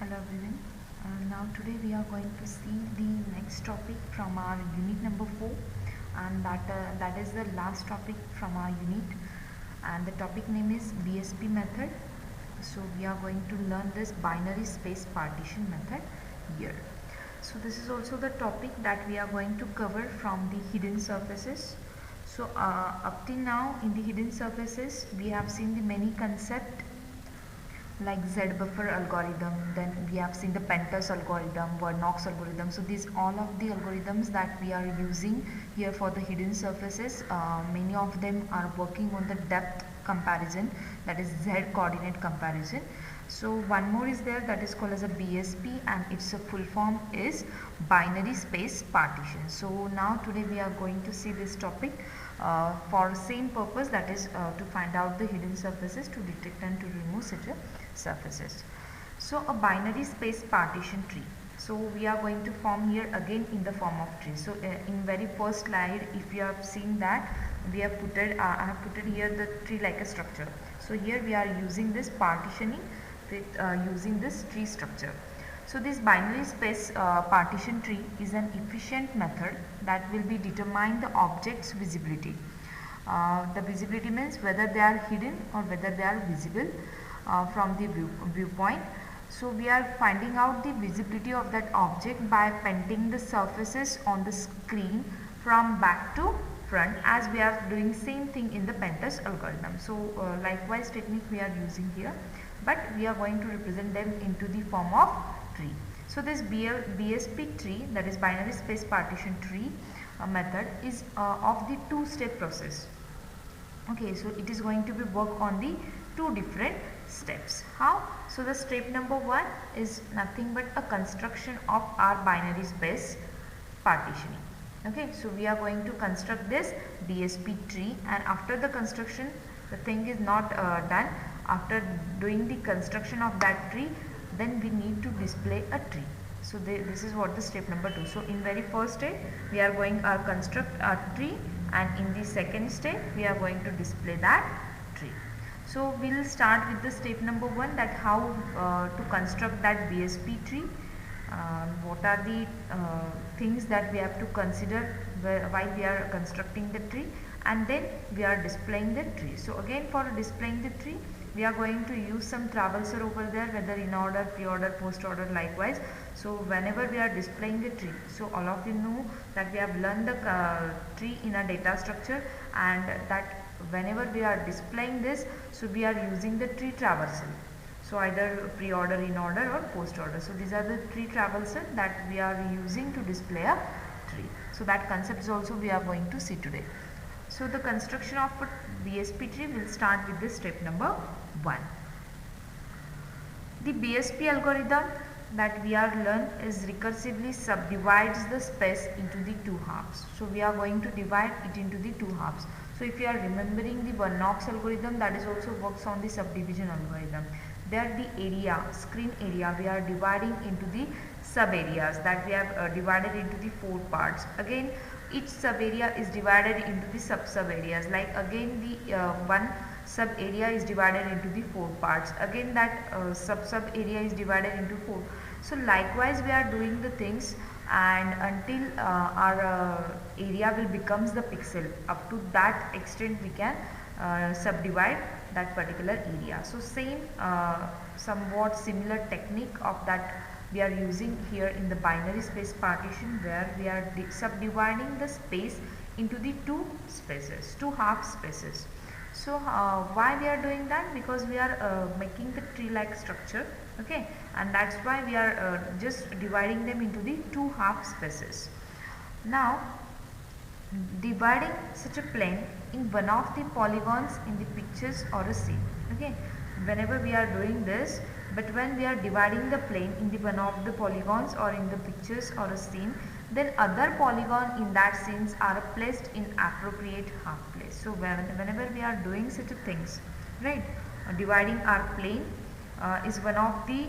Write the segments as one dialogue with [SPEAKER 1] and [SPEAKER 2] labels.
[SPEAKER 1] Hello everyone. Now today we are going to see the next topic from our unit number 4, and that is the last topic from our unit, and the topic name is BSP method. So we are going to learn this binary space partition method here. So this is also the topic that we are going to cover from the hidden surfaces. So up till now in the hidden surfaces we have seen the many concepts like Z buffer algorithm, then we have seen the Pentas algorithm, Vernox algorithm. So these all of the algorithms that we are using here for the hidden surfaces, many of them are working on the depth comparison, that is Z coordinate comparison. So one more is there, that is called as a BSP, and its a full form is binary space partition. So now today we are going to see this topic for same purpose, that is to find out the hidden surfaces, to detect and to remove such a surfaces. So a binary space partition tree. So we are going to form here again in the form of tree. So in very first slide, if you have seen that we have put it, I have put it here the tree like a structure. So here we are using this partitioning with using this tree structure. So this binary space partition tree is an efficient method that will be determine the object's visibility. The visibility means whether they are hidden or whether they are visible from the viewpoint. So we are finding out the visibility of that object by painting the surfaces on the screen from back to front, as we are doing same thing in the Pentas algorithm. So likewise technique we are using here, but we are going to represent them into the form of tree. So this BSP tree, that is binary space partition tree method, is of the two-step process. Okay, so it is going to be work on the two different steps. How? So the step number 1 is nothing but a construction of our binary space partitioning. Okay, so we are going to construct this BSP tree, and after the construction the thing is not done. After doing the construction of that tree, then we need to display a tree. So this is what the step number 2. So in very first step we are going to construct a tree, and in the second step we are going to display that tree. So we will start with the step number 1, that how to construct that BSP tree. What are the things that we have to consider while we are constructing the tree, and then we are displaying the tree. So again, for displaying the tree we are going to use some traverser over there, whether in order, pre-order, post-order, likewise. So whenever we are displaying the tree, so all of you know that we have learned the tree in a data structure, and that whenever we are displaying this, so we are using the tree traversal. So either pre-order, in order, or post-order. So these are the tree traversal that we are using to display a tree. So that concept is also we are going to see today. So the construction of a BSP tree will start with the step number 1. The BSP algorithm that we are learn is recursively subdivides the space into the two halves. So we are going to divide it into the two halves. So if you are remembering the Vernox algorithm, that is also works on the subdivision algorithm. There the area, screen area, we are dividing into the sub areas, that we have divided into the 4 parts. Again, each sub area is divided into the sub areas. Like again the one sub area is divided into the 4 parts. Again that sub area is divided into 4. So likewise we are doing the things, and until our area will becomes the pixel. Up to that extent we can subdivide that particular area. So same somewhat similar technique of that we are using here in the binary space partition, where we are subdividing the space into the two spaces, two half spaces. So why we are doing that? Because we are making the tree like structure, okay, and that's why we are just dividing them into the two half spaces. Now dividing such a plane in one of the polygons in the pictures or a scene. Okay, whenever we are doing this, but when we are dividing the plane in the one of the polygons or in the pictures or a scene, then other polygon in that scenes are placed in appropriate half place. So whenever we are doing such a things, right, dividing our plane is one of the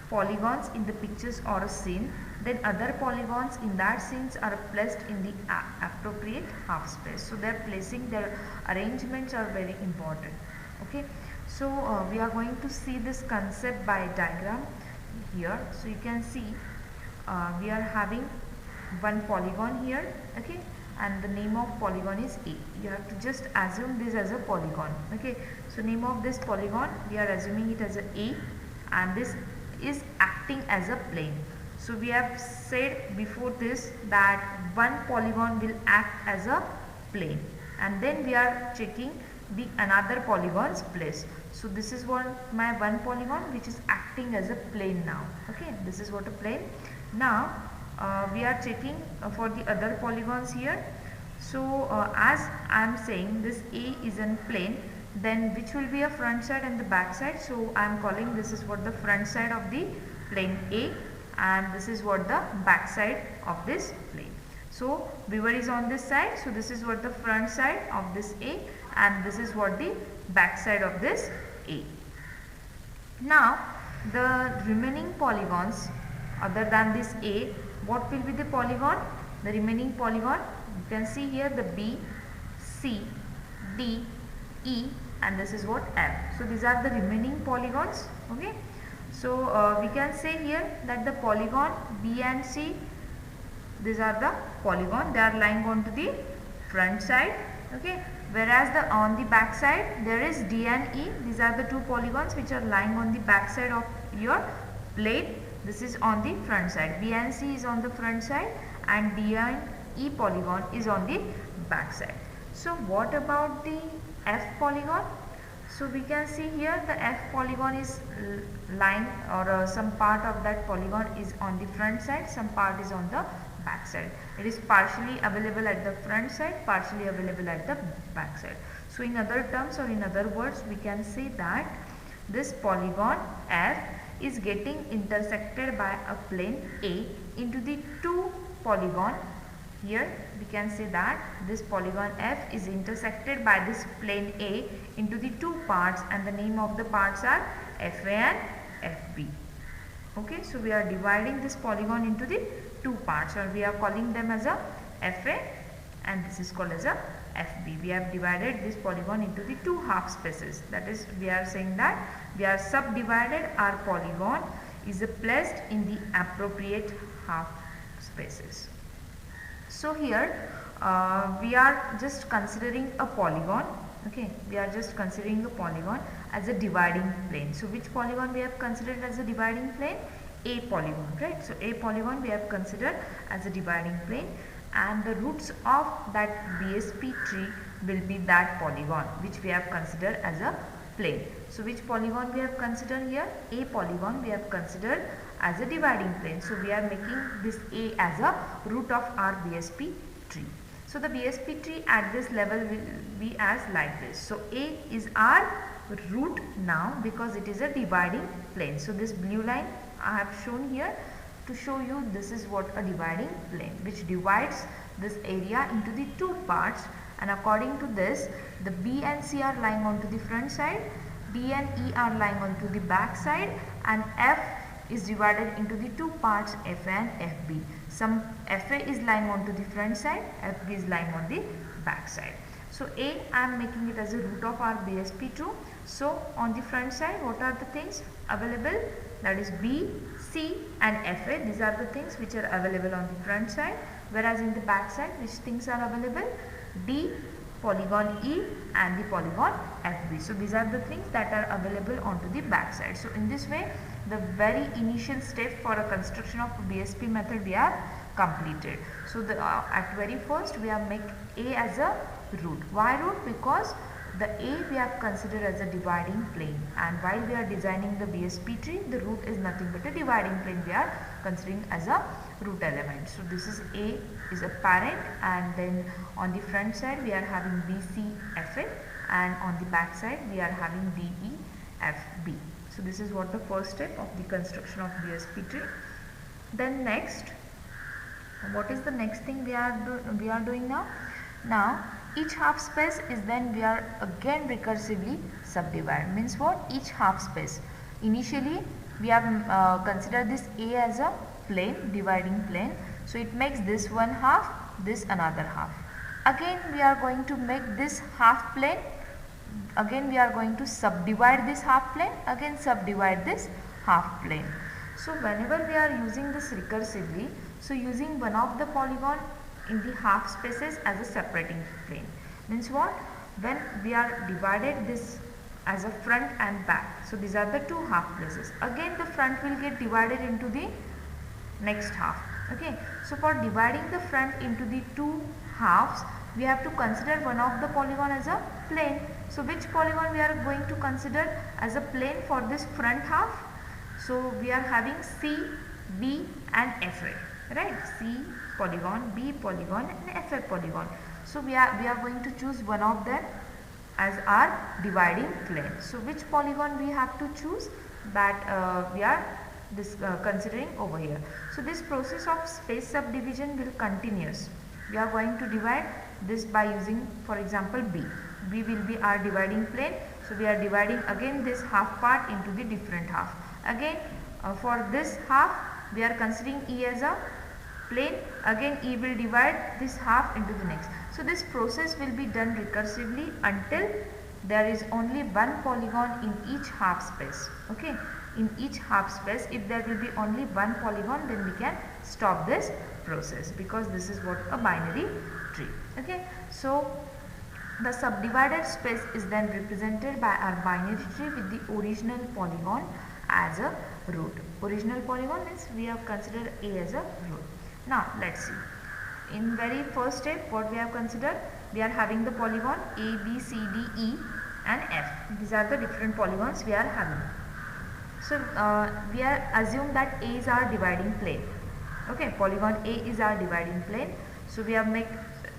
[SPEAKER 1] polygons in the pictures or a scene, then other polygons in that scenes are placed in the appropriate half space. So their placing, their arrangements are very important. Okay, so we are going to see this concept by diagram. here. So you can see we are having one polygon here, okay, and the name of polygon is A. You have to just assume this as a polygon, okay. So name of this polygon, we are assuming it as A, and this is acting as a plane. So we have said before this that one polygon will act as a plane, and then we are checking the another polygon's place. So this is what my one polygon which is acting as a plane now, okay. This is what a plane. Now we are checking for the other polygons here. So as I am saying this A is in plane, then which will be a front side and the back side. So I am calling this is what the front side of the plane A, and this is what the back side of this plane. So viewer is on this side, so this is what the front side of this A, and this is what the back side of this A. Now the remaining polygons other than this A, what will be the polygon? The remaining polygon, you can see here the B, C, D, E, and this is what F. So these are the remaining polygons, okay. So we can say here that the polygon B and C, these are the polygon, they are lying onto the front side, okay. Whereas on the back side there is D and E. These are the two polygons which are lying on the back side of your plate. This is on the front side. B and C is on the front side, and D and E polygon is on the back side. So what about the F polygon? So we can see here the F polygon is lying, or some part of that polygon is on the front side, some part is on the back side. It is partially available at the front side, partially available at the back side. So in other terms, or in other words, we can say that this polygon F is getting intersected by a plane A into the two polygon. Here we can say that this polygon F is intersected by this plane A into the two parts, and the name of the parts are FA and FB. Okay, so we are dividing this polygon into the two parts, or we are calling them as a FA, and this is called as a FB. We have divided this polygon into the two half spaces. That is, we are saying that we are subdivided our polygon is placed in the appropriate half spaces. So here we are just considering a polygon, okay, we are just considering a polygon as a dividing plane. So which polygon we have considered as a dividing plane? A polygon, right? So A polygon we have considered as a dividing plane, and the roots of that BSP tree will be that polygon which we have considered as a plane. So which polygon we have considered here? A polygon we have considered as a dividing plane. So we are making this A as a root of our BSP tree. So the BSP tree at this level will be as like this. So A is our root now because it is a dividing plane. So this blue line I have shown here to show you this is what a dividing plane, which divides this area into the two parts, and according to this the B and C are lying onto the front side, D and E are lying onto the back side, and F is divided into the two parts FA and FB. Some FA is lying onto the front side, FB is lying on the back side. So A, I am making it as a root of our BSP tree. So on the front side, what are the things available? That is B, C and FA. These are the things which are available on the front side. Whereas in the back side, which things are available? D, polygon E and the polygon FB. So these are the things that are available onto the back side. So in this way, the very initial step for a construction of BSP method we have completed. So the at very first we have make A as a root. Why root? Because the A we have considered as a dividing plane, and while we are designing the BSP tree, the root is nothing but a dividing plane we are considering as a root element. So this is A is a parent, and then on the front side we are having BC FA, and on the back side we are having DE FB. So this is what the first step of the construction of BSP tree. Then next, what is the next thing we are doing now? Now each half space is then we are again recursively subdivided. Means what? Each half space. Initially we have considered this A as a plane, dividing plane. So it makes this one half, this another half. Again we are going to make this half plane. Again we are going to subdivide this half plane. Again subdivide this half plane. So whenever we are using this recursively, so using one of the polygon in the half spaces as a separating plane means what? When we are divided this as a front and back, so these are the two half places. Again the front will get divided into the next half. Okay, so for dividing the front into the two halves, we have to consider one of the polygon as a plane. So which polygon we are going to consider as a plane for this front half? So we are having C, B and FA, right? C polygon, B polygon and FA polygon. So we are going to choose one of them as our dividing plane. So which polygon we have to choose? That we are considering over here. So this process of space subdivision will continuous. We are going to divide this by using, for example, B. B will be our dividing plane. So we are dividing again this half part into the different half. Again for this half we are considering E as a plane. Again E will divide this half into the next. So this process will be done recursively until there is only one polygon in each half space. Okay, in each half space, if there will be only one polygon, then we can stop this process, because this is what a binary tree. Okay, so the subdivided space is then represented by our binary tree with the original polygon as a root. Original polygon means we have considered A as a root. Now let's see. In very first step, what we have considered, we are having the polygon A, B, C, D, E and F. These are the different polygons we are having. So we are assume that A is our dividing plane. Okay, polygon A is our dividing plane. So we have make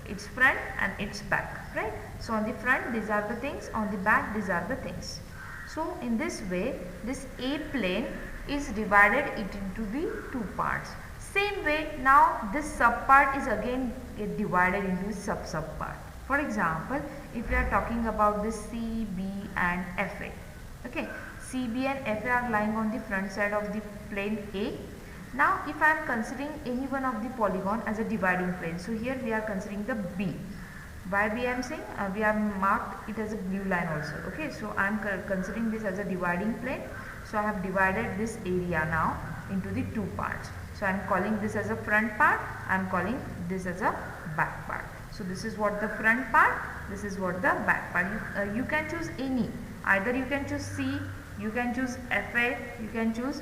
[SPEAKER 1] its front and its back, right? So on the front these are the things, on the back these are the things. So in this way, this A plane is divided it into the two parts. Same way, now this sub part is again get divided into sub part. For example, if we are talking about this C, B and FA. Okay, C, B and FA are lying on the front side of the plane A. Now if I am considering any one of the polygon as a dividing plane, so here we are considering the B. Why B I am saying? We have marked it as a blue line also. Okay, so I am considering this as a dividing plane. So I have divided this area now into the two parts. So I am calling this as a front part, I am calling this as a back part. So this is what the front part, this is what the back part. You can choose any, either you can choose C, you can choose FA, you can choose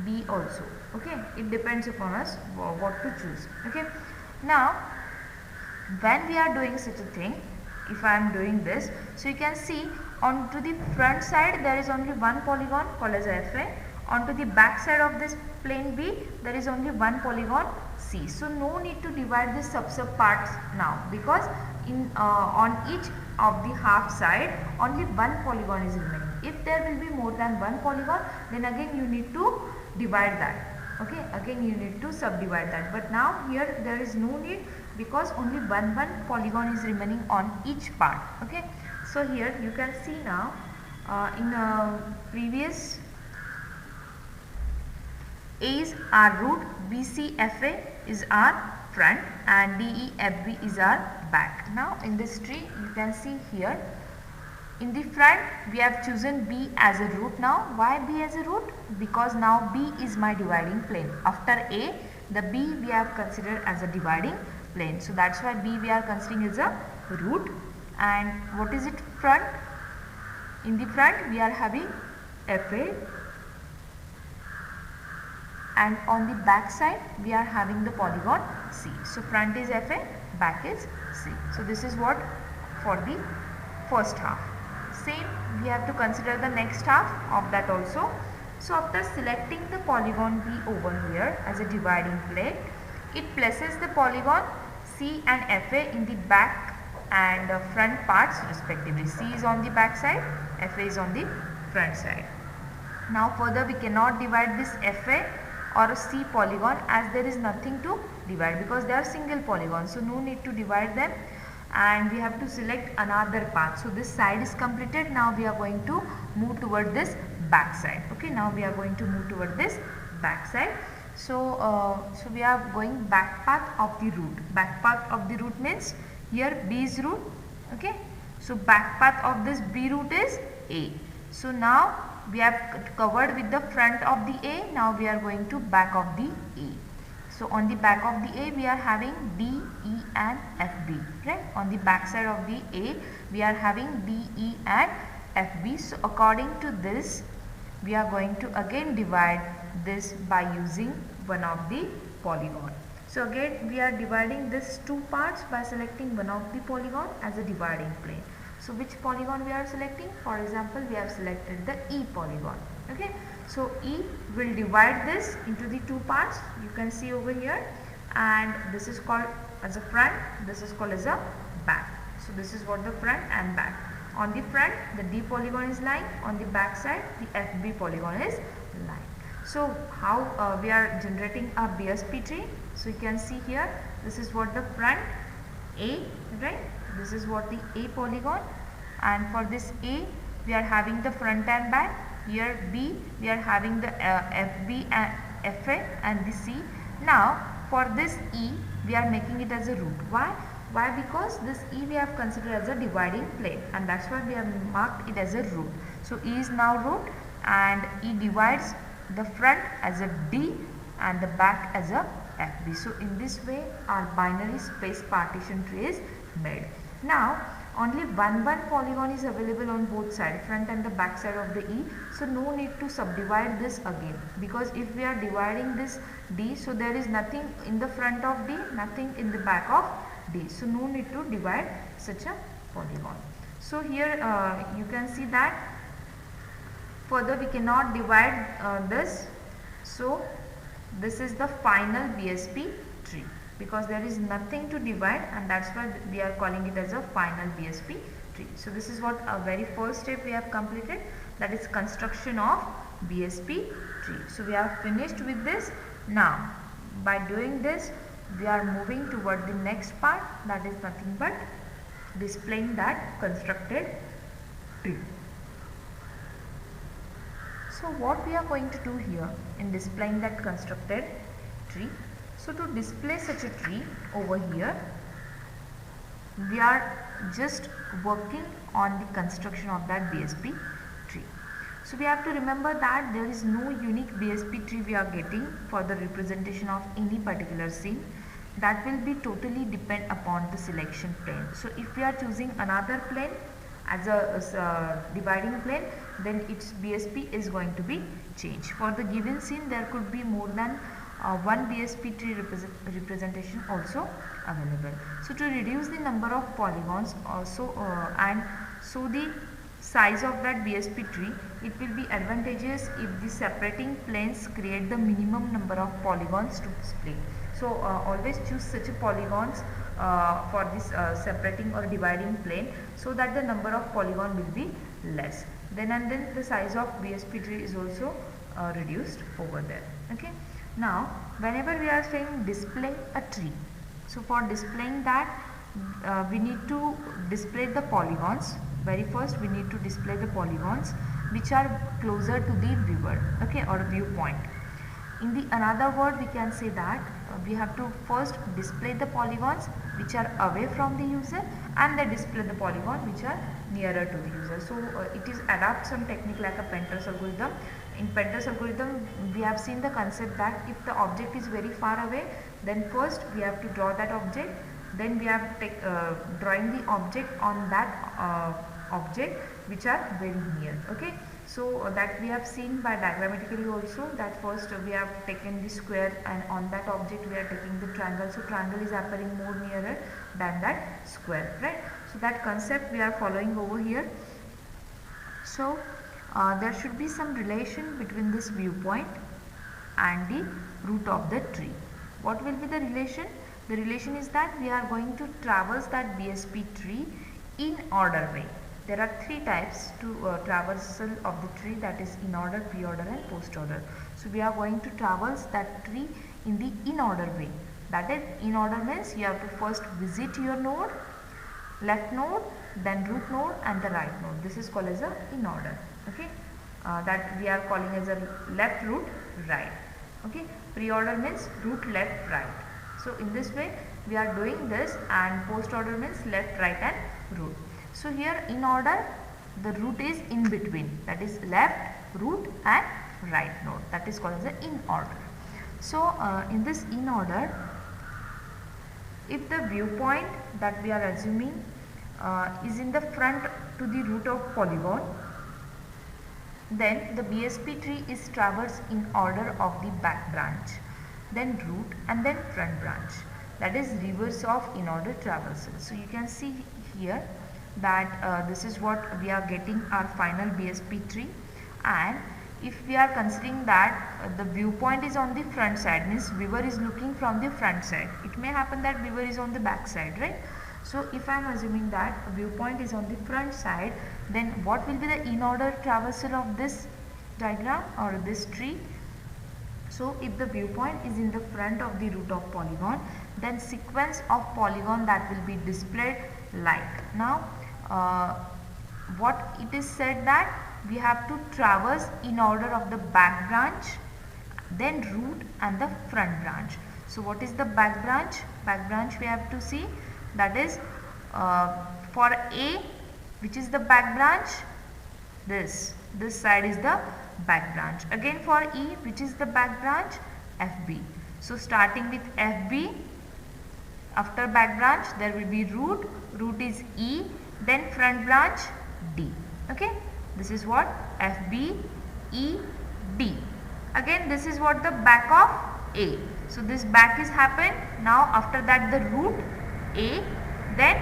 [SPEAKER 1] B also. Okay, it depends upon us what to choose. Okay, now when we are doing such a thing, if I am doing this, so you can see onto the front side there is only one polygon called as FA. Onto the back side of this plane B there is only one polygon C. So no need to divide this sub parts now, because in on each of the half side only one polygon is remaining. If there will be more than one polygon, then again you need to divide that. Okay, again you need to subdivide that. But now here there is no need, because only one polygon is remaining on each part. Okay, so here you can see now in previous, A is our root, BCFA is our front and DEFB is our back. Now in this tree you can see here, in the front we have chosen B as a root. Now why B as a root? Because now B is my dividing plane. After A, the B we have considered as a dividing plane. So that's why B we are considering as a root. And what is it front? In the front we are having FA, and on the back side we are having the polygon C. So front is FA, back is C. So this is what for the first half. Same we have to consider the next half of that also. So after selecting the polygon B over here as a dividing plane, it places the polygon C and FA in the back and front parts respectively. C is on the back side, FA is on the front side. Now further we cannot divide this FA or a C polygon, as there is nothing to divide because they are single polygons, so no need to divide them, and we have to select another path. So this side is completed. Now we are going to move toward this back side. Okay, now we are going to move toward this back side. So we are going back path of the root. Back path of the root means here B is root. Okay, so back path of this B root is A. So now we have covered with the front of the A. Now we are going to back of the A. So on the back of the A we are having D, E and FB, right? On the back side of the A we are having D, E and FB. So according to this we are going to again divide this by using one of the polygon. So again we are dividing this two parts by selecting one of the polygon as a dividing plane. So which polygon we are selecting? For example, we have selected the E polygon. Okay. So E will divide this into the two parts. You can see over here, and this is called as a front. This is called as a back. So this is what the front and back. On the front, the D polygon is lying. On the back side, the FB polygon is lying. So how we are generating a BSP tree? So you can see here. This is what the front A, right? This is what the A polygon, and for this A we are having the front and back. Here B we are having the FB and FA and the C. Now for this E we are making it as a root. Why? Because this E we have considered as a dividing plane, and that's why we have marked it as a root. So E is now root, and E divides the front as a D and the back as a FB. So in this way our binary space partition tree is made. Now only one polygon is available on both sides, front and the back side of the E. So no need to subdivide this again, because if we are dividing this D, so there is nothing in the front of D, nothing in the back of D. So no need to divide such a polygon. So here you can see that further we cannot divide this. So this is the final BSP tree, because there is nothing to divide, and that's why we are calling it as a final BSP tree. So this is what our very first step we have completed, that is construction of BSP tree. So we are finished with this. Now by doing this we are moving toward the next part, that is nothing but displaying that constructed tree. So what we are going to do here in displaying that constructed tree, so to display such a tree over here, we are just working on the construction of that BSP tree. So we have to remember that there is no unique BSP tree we are getting for the representation of any particular scene. That will be totally depend upon the selection plane. So if we are choosing another plane as a dividing plane, then its BSP is going to be changed. For the given scene there could be more than one BSP tree representation also available. So to reduce the number of polygons also and so the size of that BSP tree, it will be advantageous if the separating planes create the minimum number of polygons to split. So always choose such a polygons for this separating or dividing plane, so that the number of polygon will be less. Then the size of BSP tree is also reduced over there. Okay. Now whenever we are saying display a tree, so for displaying that we need to display the polygons. Very first we need to display the polygons which are closer to the viewer, okay, or viewpoint. In the another word we can say that we have to first display the polygons which are away from the user, and then display the polygon which are nearer to the user. So it is adapt some technique like a Penter's algorithm. In Penter's algorithm we have seen the concept that if the object is very far away, then first we have to draw that object, then we have drawing the object on that object which are very near. Okay. So that we have seen by diagrammatically also, that first we have taken the square and on that object we are taking the triangle. So triangle is appearing more nearer than that square, right? So that concept we are following over here. So there should be some relation between this viewpoint and the root of the tree. What will be the relation? The relation is that we are going to traverse that BSP tree in order way. There are three types to traversal of the tree, that is in order, pre-order and post-order. So we are going to traverse that tree in the in order way. That is, in order means you have to first visit your node, left node, then root node and the right node. This is called as a in order. Okay, that we are calling as a left, root, right. Okay, pre-order means root, left, right. So in this way we are doing this, and post-order means left, right and root. So here in order the root is in between, that is left root and right node, that is called as the in order. So in this in order, if the viewpoint that we are assuming is in the front to the root of polygon, then the BSP tree is traversed in order of the back branch, then root and then front branch, that is reverse of in order traversal. So you can see here that this is what we are getting our final BSP tree, and if we are considering that the viewpoint is on the front side, means viewer is looking from the front side, it may happen that viewer is on the back side, right? So if I am assuming that viewpoint is on the front side, then what will be the in order traversal of this diagram or this tree? So if the viewpoint is in the front of the root of polygon, then sequence of polygon that will be displayed like. Now what it is said that we have to traverse in order of the back branch, then root and the front branch. So what is the back branch? Back branch we have to see, that is for A, which is the back branch, this side is the back branch. Again for E, which is the back branch, FB. So starting with FB, after back branch there will be root is E, then front branch D. Okay, this is what FB, E, D. Again this is what the back of A. So this back is happened. Now after that the root A, then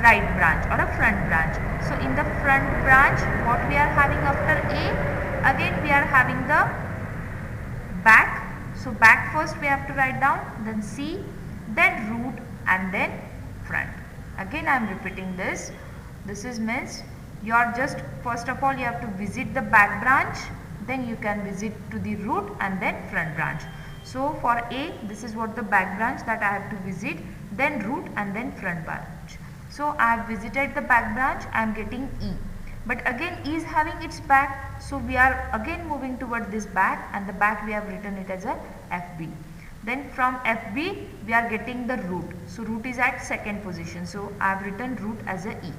[SPEAKER 1] right branch or a front branch. So in the front branch, what we are having after A? Again we are having the back. So back first we have to write down, then C, then root and then front. Again I am repeating this. This is means you are just, first of all you have to visit the back branch, then you can visit to the root and then front branch. So for A, this is what the back branch that I have to visit, then root and then front branch. So I have visited the back branch, I am getting E. But again E is having its back, so we are again moving toward this back, and the back we have written it as a FB. Then from FB we are getting the root. So root is at second position, so I have written root as a E.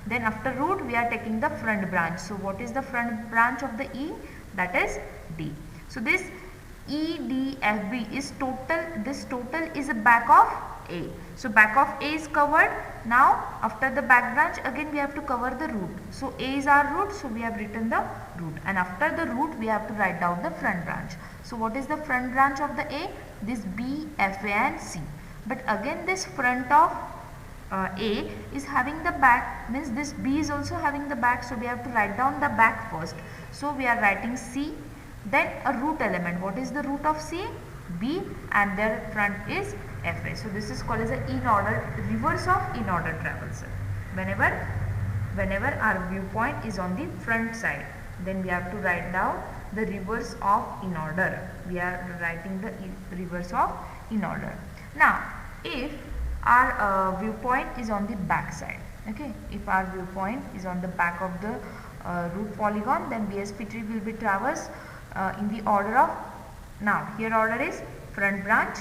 [SPEAKER 1] Then after root we are taking the front branch. So what is the front branch of the E? That is D. So this EDFB is total, this total is a back of A. So back of A is covered. Now after the back branch again we have to cover the root. So A is our root, so we have written the root, and after the root we have to write down the front branch. So what is the front branch of the A? This B, F, A and C. But again this front of A is having the back, means this B is also having the back, so we have to write down the back first. So we are writing C, then a root element. What is the root of C? B, and their front is FA. So this is called as a in order, reverse of in order traversal. Whenever our viewpoint is on the front side, then we have to write down the reverse of in order. We are writing the reverse of in order. Now if our viewpoint is on the back side, okay, if our viewpoint is on the back of the root polygon, then BSP tree will be traversed in the order of, now here order is front branch,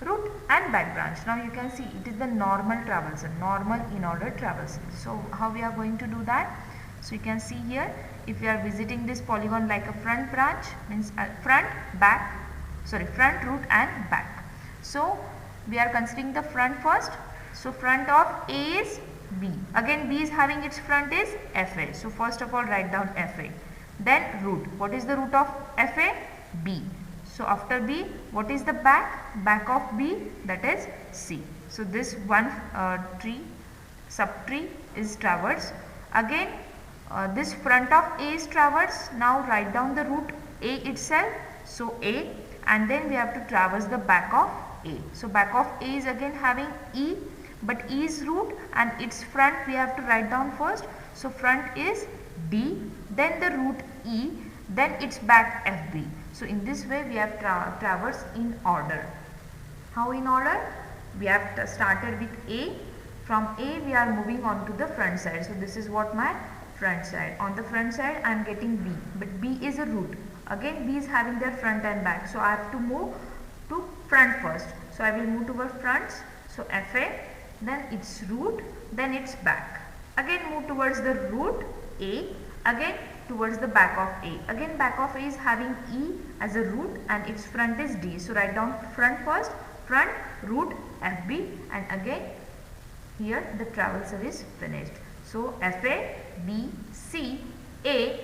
[SPEAKER 1] root and back branch. Now you can see it is the normal traversal, normal in order traversal. So how we are going to do that? So you can see here, if we are visiting this polygon like a front branch, means front, root and back. So we are considering the front first. So front of A is B. Again B is having its front is FA. So first of all write down FA. Then root. What is the root of FA? B. So after B, what is the back? Back of B, that is C. So this one subtree is traversed. Again this front of A is traversed. Now write down the root A itself. So A, and then we have to traverse the back of A. So back of A is again having E, but E is root and its front we have to write down first. So front is D, then the root E, then its back FB. So in this way we have traversed in order. How in order? We have started with A. From A we are moving on to the front side. So this is what my front side. On the front side I am getting B, but B is a root. Again B is having their front and back. So I have to move to front first. So I will move towards fronts. So FA, then its root, then its back. Again move towards the root, A, again towards the back of A. Again back of A is having E as a root and its front is D. So write down front first, front, root, FB, and again here the traversal is finished. So FA, B, C, A,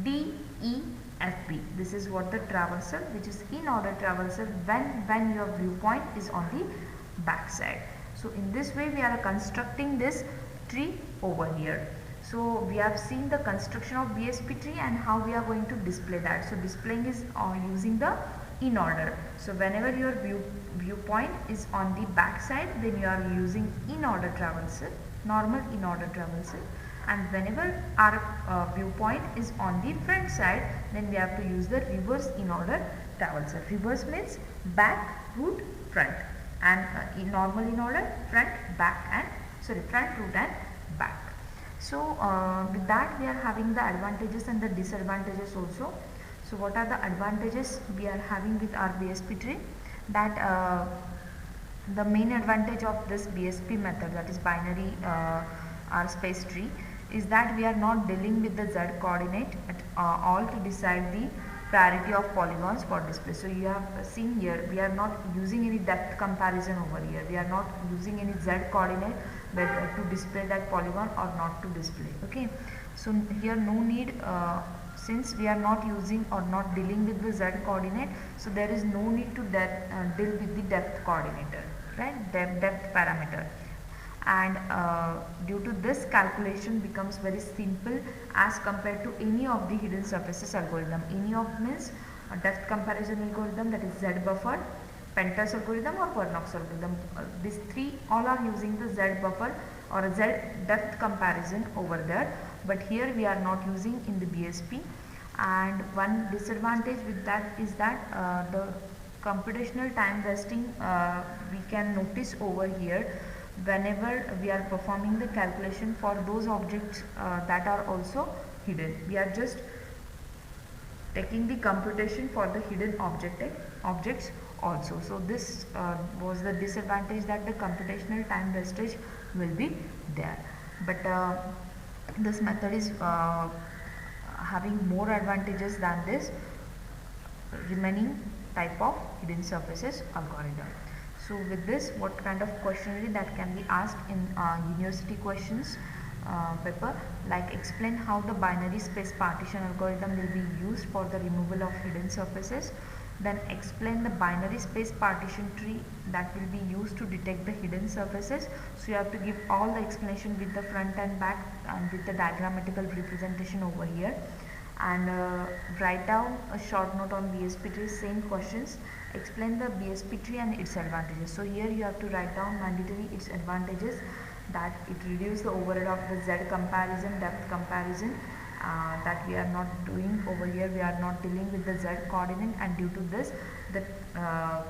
[SPEAKER 1] D, E, FB. This is what the traversal, which is in order traversal when your viewpoint is on the back side. So in this way we are constructing this tree over here. So we have seen the construction of BSP tree and how we are going to display that. So displaying is using the in order. So whenever your viewpoint is on the back side, then you are using in order traversal, normal in order traversal. And whenever our viewpoint is on the front side, then we have to use the reverse in order traversal. Reverse means back, root, front, and in normal in order front, back, and front, root, and back. So with that we are having the advantages and the disadvantages also. So what are the advantages we are having with our BSP tree? That the main advantage of this BSP method, that is binary or space tree, is that we are not dealing with the Z coordinate at all to decide the priority of polygons for display. So you have seen here we are not using any depth comparison over here. We are not using any Z coordinate whether to display that polygon or not to display. Okay. So here no need, since we are not using or not dealing with the Z coordinate, so there is no need to deal with the depth coordinator, right? Depth parameter. And due to this, calculation becomes very simple as compared to any of the hidden surfaces algorithm. Any of means a depth comparison algorithm, that is Z buffer, Pentas algorithm, or Vernok's algorithm. These three all are using the Z buffer or a Z depth comparison over there, but here we are not using in the BSP. And one disadvantage with that is that the computational time wasting we can notice over here whenever we are performing the calculation for those objects that are also hidden. We are just taking the computation for the hidden objects also. So this was the disadvantage, that the computational time wastage will be there. But this method is having more advantages than this remaining type of hidden surfaces algorithm. So with this, what kind of questionnaire that can be asked in university questions paper, like explain how the binary space partition algorithm will be used for the removal of hidden surfaces. Then explain the binary space partition tree that will be used to detect the hidden surfaces. So you have to give all the explanation with the front and back and with the diagrammatical representation over here. And write down a short note on BSP tree, same questions. Explain the BSP tree and its advantages. So here you have to write down mandatory its advantages, that it reduces the overhead of the Z comparison, depth comparison, that we are not doing over here. We are not dealing with the Z coordinate, and due to this the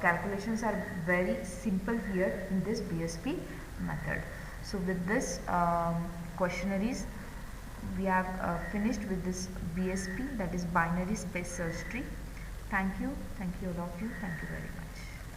[SPEAKER 1] calculations are very simple here in this BSP method. So with this questionnaires, we have finished with this BSP, that is binary space search tree. Thank you all of you. Thank you very much.